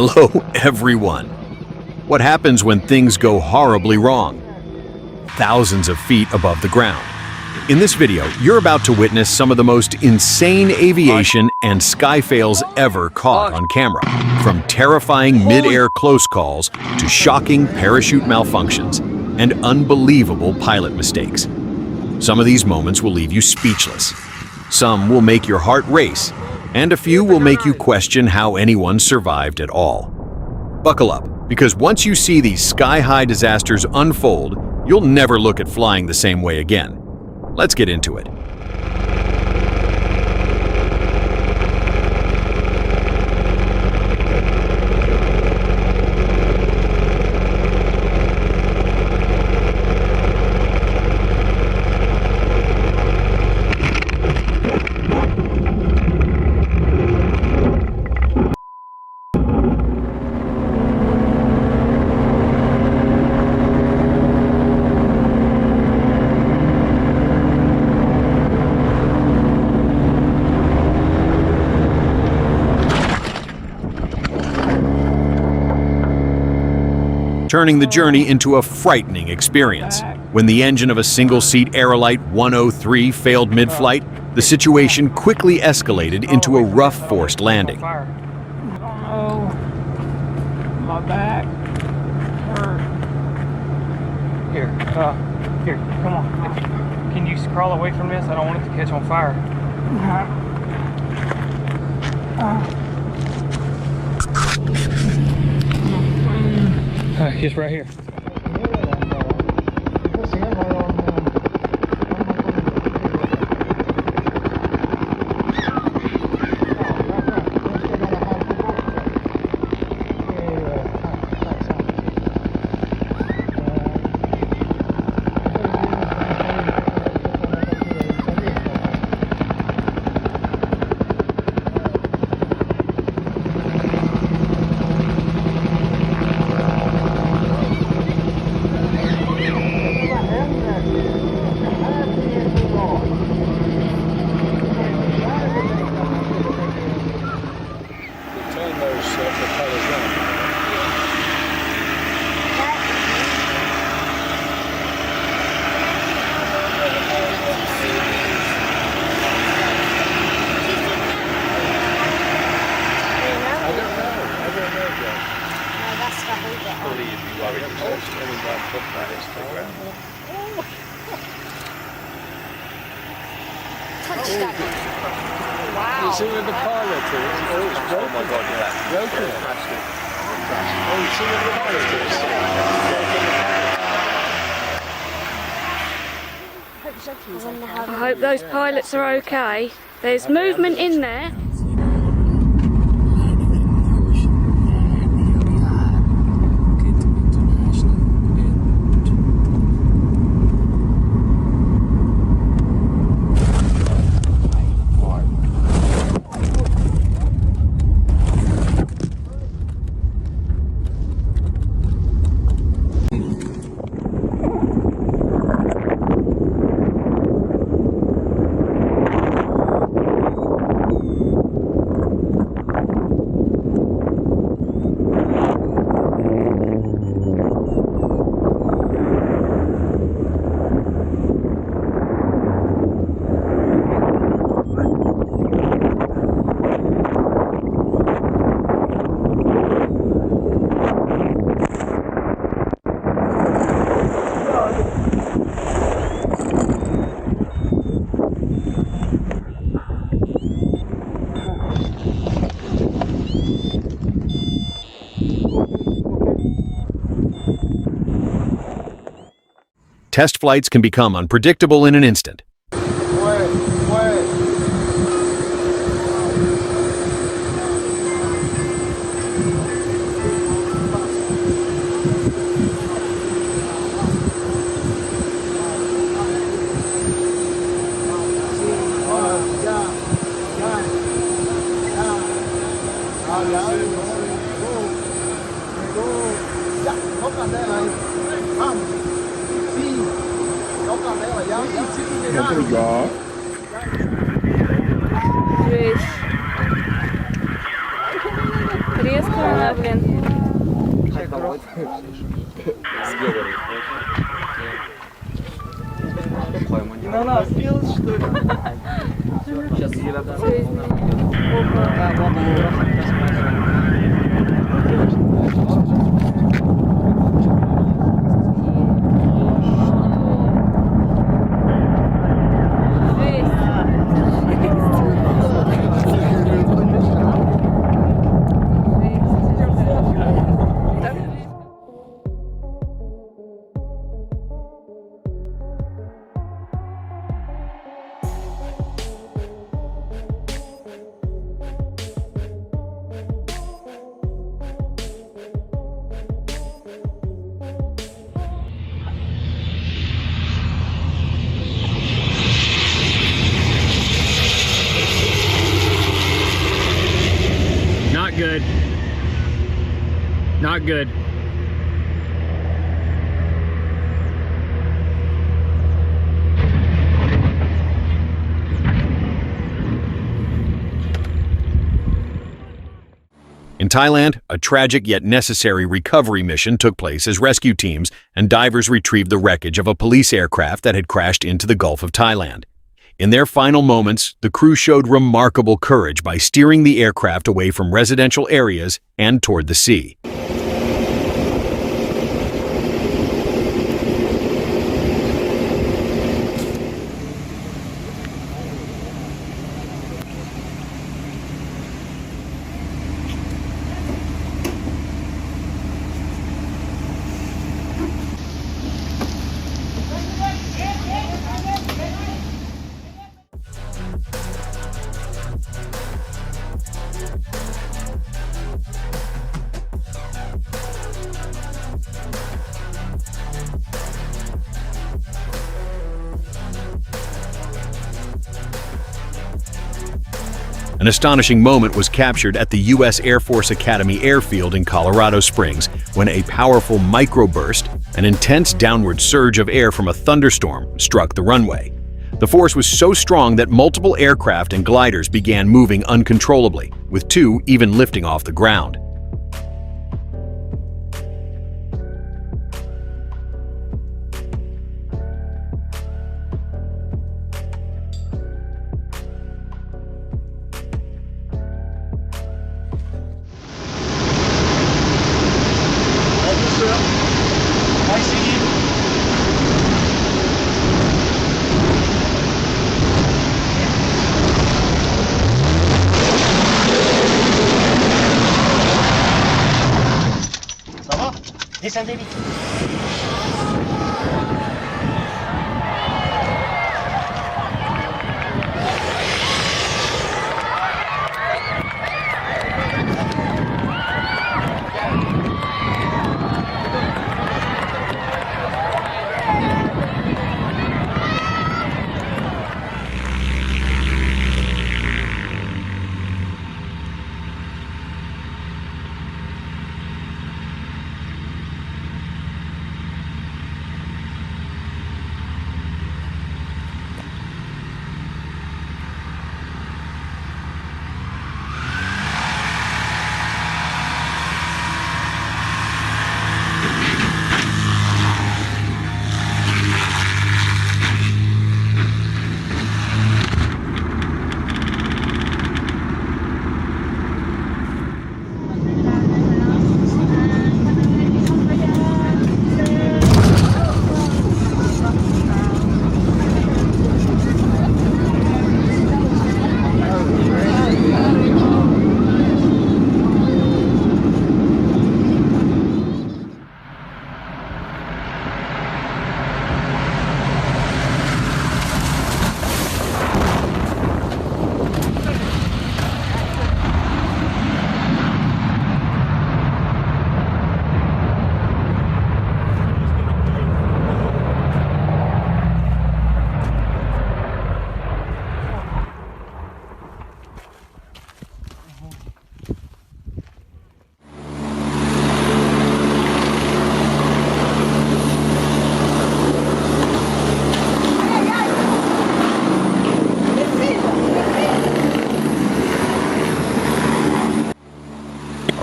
Hello, everyone. What happens when things go horribly wrong? Thousands of feet above the ground. In this video, you're about to witness some of the most insane aviation and sky fails ever caught on camera. From terrifying mid-air close calls to shocking parachute malfunctions and unbelievable pilot mistakes. Some of these moments will leave you speechless. Some will make your heart race, and a few will make you question how anyone survived at all. Buckle up, because once you see these sky-high disasters unfold, you'll never look at flying the same way again. Let's get into it. Turning the journey into a frightening experience. When the engine of a single-seat Aerolite 103 failed mid-flight, the situation quickly escalated into a rough forced landing. Oh, my back hurt. Here, come on. Can you crawl away from this? I don't want it to catch on fire. He's right here. Wow. You see where the pilot is? Oh, it's broken. Oh my God, yeah. Broken. Oh, you see where the pilot is? I hope those pilots are okay. There's movement in there. Test flights can become unpredictable in an instant. It is. Evelyn. На нас сделал, что ли? Сейчас Not good. Not good. In Thailand, a tragic yet necessary recovery mission took place as rescue teams and divers retrieved the wreckage of a police aircraft that had crashed into the Gulf of Thailand. In their final moments, the crew showed remarkable courage by steering the aircraft away from residential areas and toward the sea. An astonishing moment was captured at the U.S. Air Force Academy Airfield in Colorado Springs when a powerful microburst, an intense downward surge of air from a thunderstorm, struck the runway. The force was so strong that multiple aircraft and gliders began moving uncontrollably, with two even lifting off the ground. Descendez vite.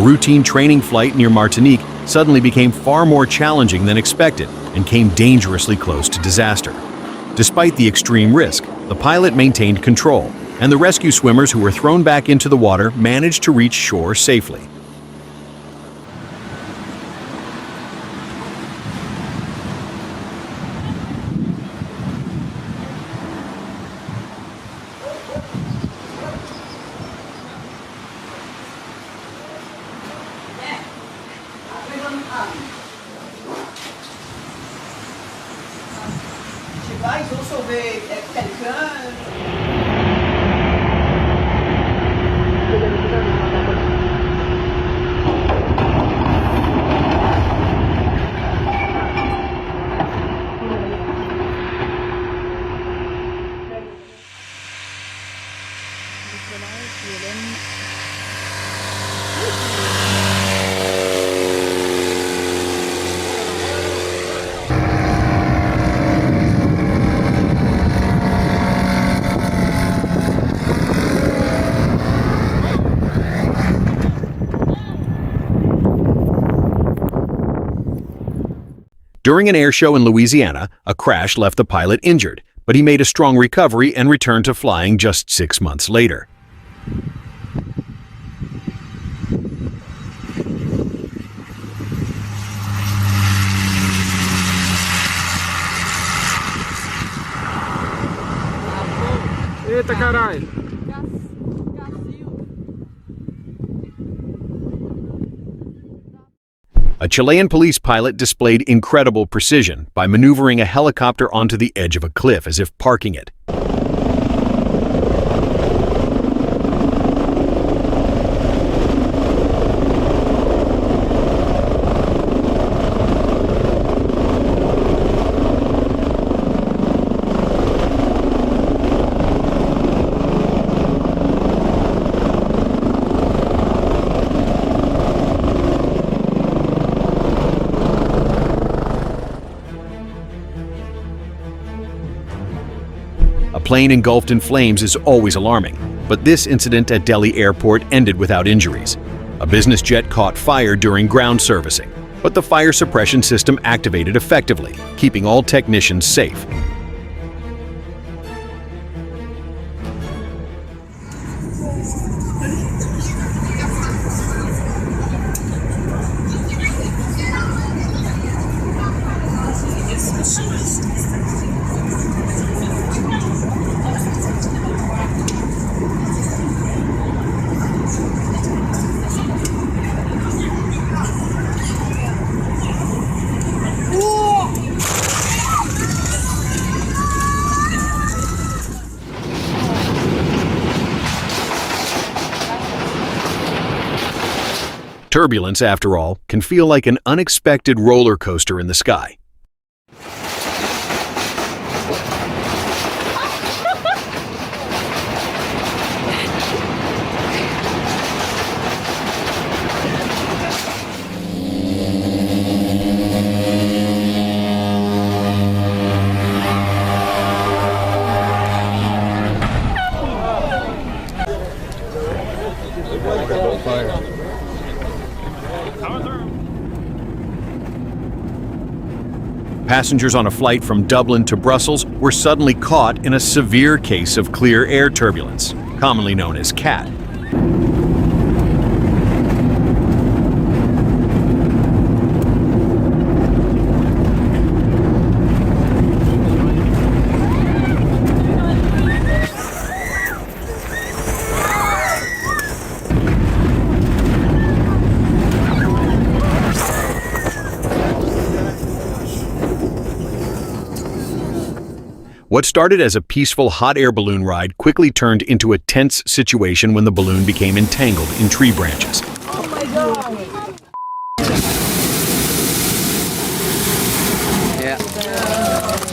routine training flight near Martinique suddenly became far more challenging than expected and came dangerously close to disaster. Despite the extreme risk, the pilot maintained control, and the rescue swimmers who were thrown back into the water managed to reach shore safely. Vai, ils ont sauvé quelqu'un. During an air show in Louisiana, a crash left the pilot injured, but he made a strong recovery and returned to flying just 6 months later. Eita caralho! A Chilean police pilot displayed incredible precision by maneuvering a helicopter onto the edge of a cliff as if parking it. A plane engulfed in flames is always alarming, but this incident at Delhi Airport ended without injuries. A business jet caught fire during ground servicing, but the fire suppression system activated effectively, keeping all technicians safe. Turbulence, after all, can feel like an unexpected roller coaster in the sky. Passengers on a flight from Dublin to Brussels were suddenly caught in a severe case of clear air turbulence, commonly known as CAT. What started as a peaceful hot air balloon ride quickly turned into a tense situation when the balloon became entangled in tree branches. Oh my God!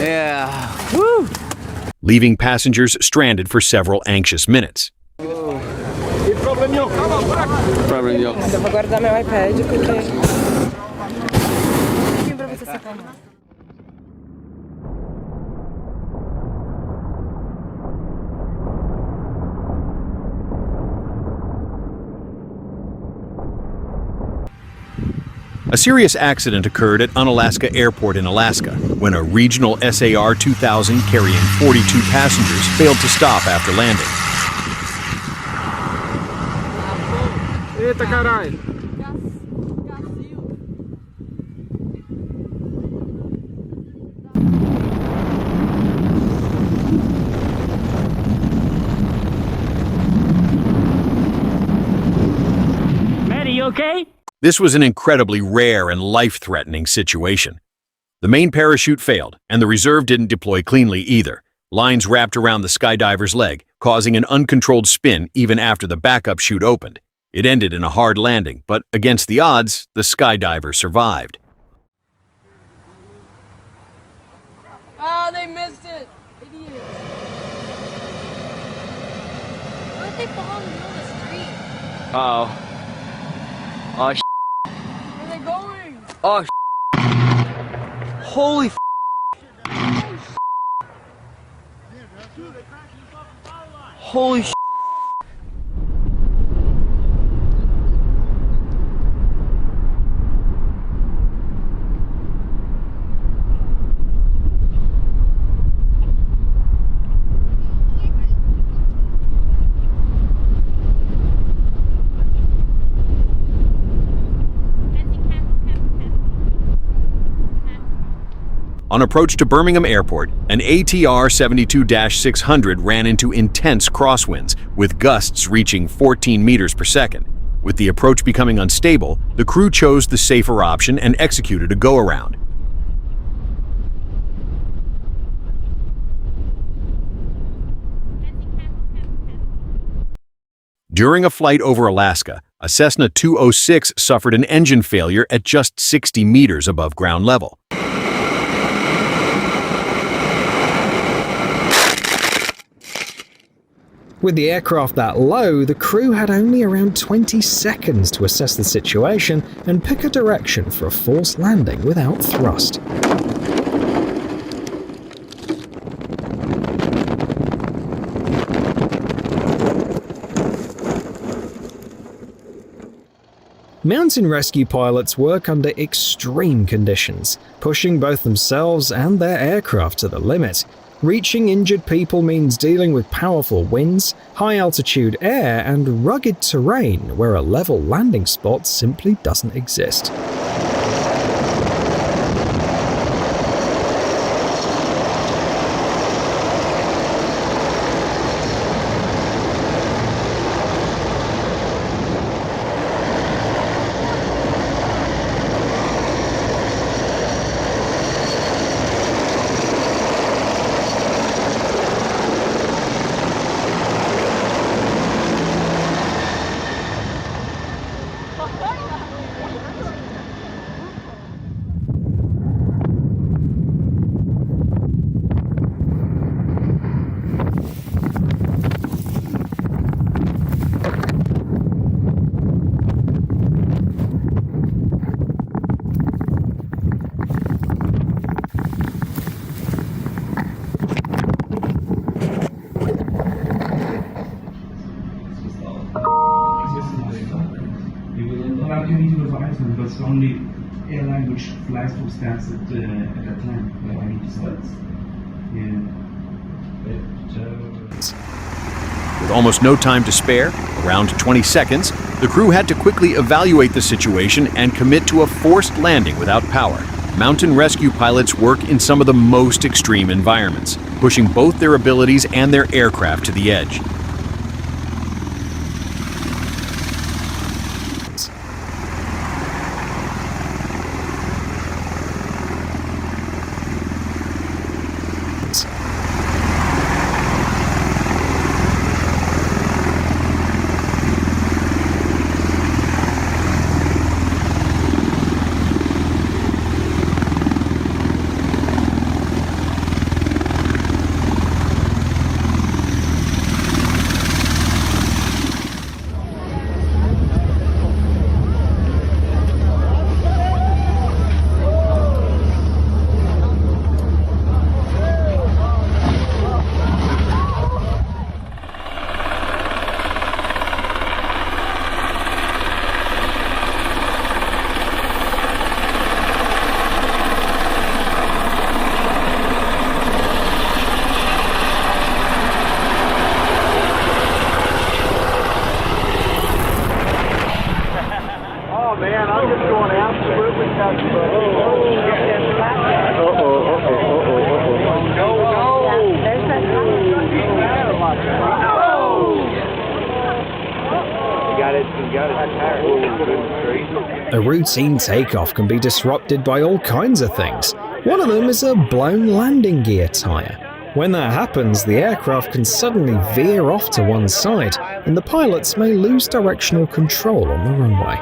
Yeah. Woo! Leaving passengers stranded for several anxious minutes. Problem yok. Devo guardare meu iPad perché... Pra você separar. A serious accident occurred at Unalaska Airport in Alaska when a regional SAR 2000 carrying 42 passengers failed to stop after landing. Eita caralho! Maddie, you okay? This was an incredibly rare and life-threatening situation. The main parachute failed, and the reserve didn't deploy cleanly either. Lines wrapped around the skydiver's leg, causing an uncontrolled spin even after the backup chute opened. It ended in a hard landing, but against the odds, the skydiver survived. Oh, they missed it. Idiots. Why did they fall in the middle of the street? Oh. Oh, Where are they going? oh, holy holy On approach to Birmingham Airport, an ATR 72-600 ran into intense crosswinds, with gusts reaching 14 meters per second. With the approach becoming unstable, the crew chose the safer option and executed a go-around. During a flight over Alaska, a Cessna 206 suffered an engine failure at just 60 meters above ground level. With the aircraft that low, the crew had only around 20 seconds to assess the situation and pick a direction for a forced landing without thrust. Mountain rescue pilots work under extreme conditions, pushing both themselves and their aircraft to the limit. Reaching injured people means dealing with powerful winds, high-altitude air, and rugged terrain where a level landing spot simply doesn't exist. Because the only airline which flies to stands at that time where I need to start. With almost no time to spare, around 20 seconds, the crew had to quickly evaluate the situation and commit to a forced landing without power. Mountain rescue pilots work in some of the most extreme environments, pushing both their abilities and their aircraft to the edge. I'm just going absolutely nuts, buddy. A routine takeoff can be disrupted by all kinds of things. One of them is a blown landing gear tire. When that happens, the aircraft can suddenly veer off to one side, and the pilots may lose directional control on the runway.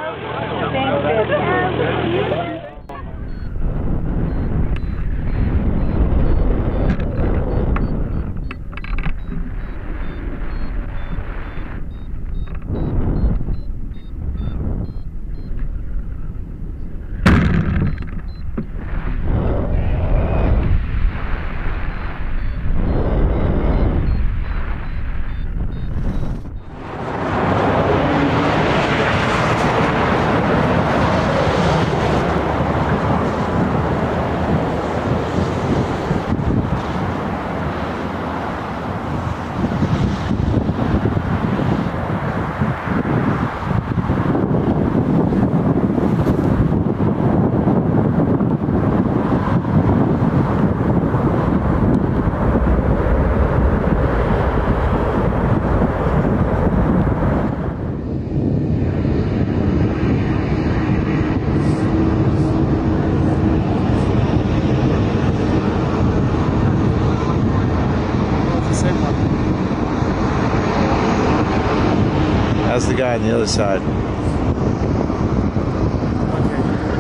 That's the guy on the other side.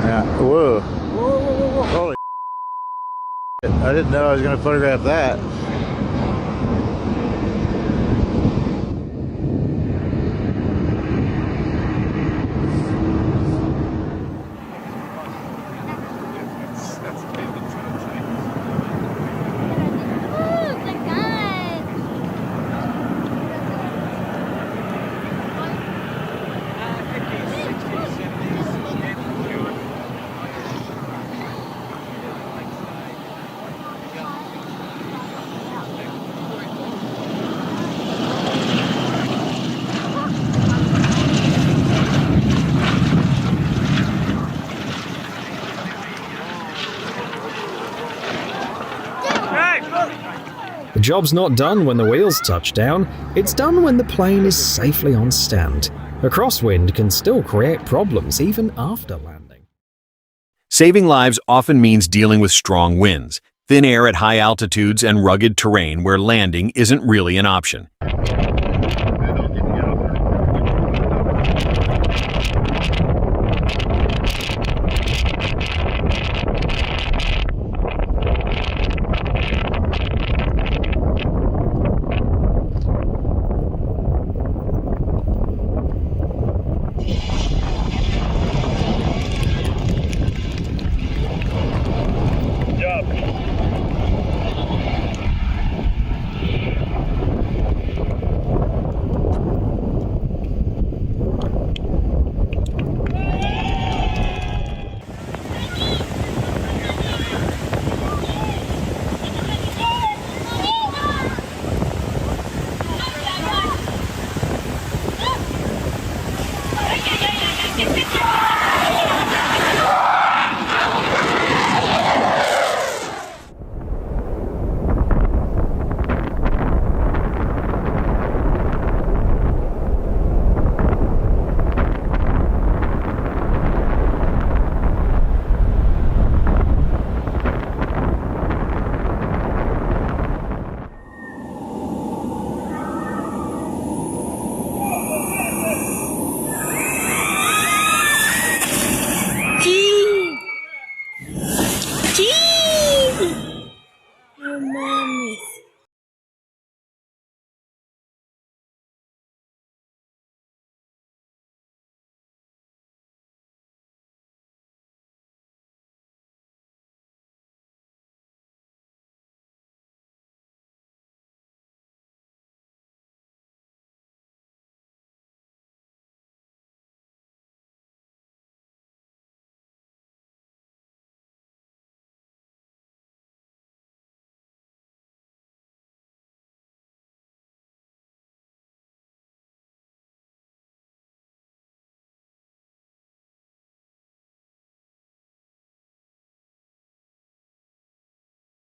Yeah. Whoa. Holy shit. I didn't know I was going to photograph that. The job's not done when the wheels touch down, it's done when the plane is safely on stand. A crosswind can still create problems even after landing. Saving lives often means dealing with strong winds, thin air at high altitudes, and rugged terrain where landing isn't really an option.